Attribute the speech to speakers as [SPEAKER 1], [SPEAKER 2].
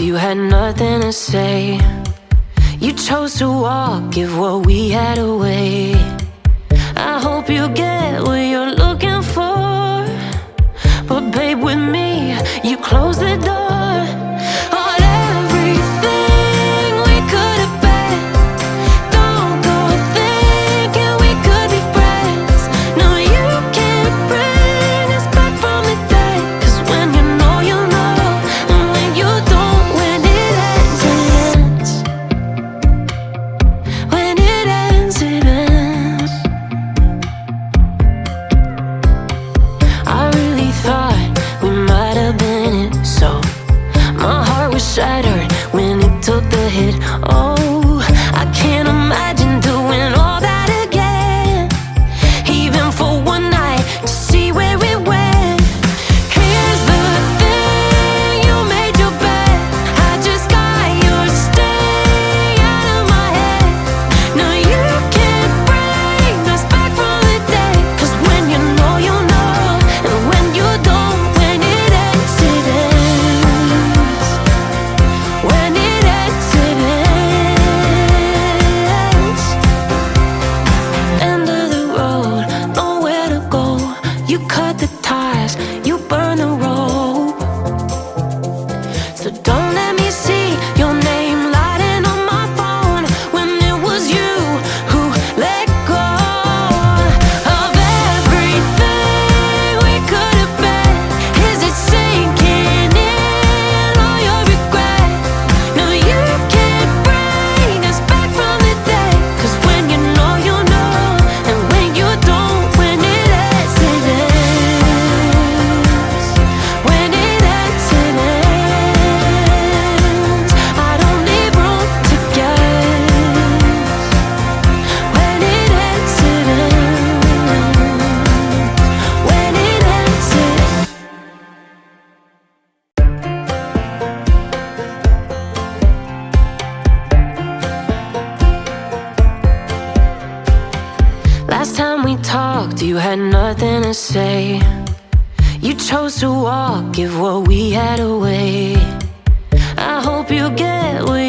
[SPEAKER 1] you had nothing to say. You chose to walk, give what we had away. I hope you get what you're looking for, but babe, with me, you close the door on everything we could have been. Don't go thinking we could be friends. No, you can't bring us back from the dead. 'Cause when you know, you know, and when you don't, when it ends, it ends. When it ends, it ends. I really thought we might have been it, so my heart was shattered when it took the hit. Oh, I can't imagine doing all that again, even for one night, to see where it went. Here's the thing, you made your bed, I just got your stay out of my head. No, you can't bring us back from the dead. 'Cause when you know, you know, and when you don't, when it ends, it ends. When it ends, it ends. End of the road, nowhere to go. You cut the ties, you burn the rope. So don't let me see your name lighting on my phone when it was you who let go of everything we could have been. Is it sinking in, all your regret? No, you can't bring us back from the dead. 'Cause when you know, you know, and when you don't, when it ends, it ends. When it ends, it ends. I don't leave room to guess. When it ends, it ends. When it ends, it ends. Last time we talked, you had nothing to say. You chose to walk, give what we had away. I hope you get what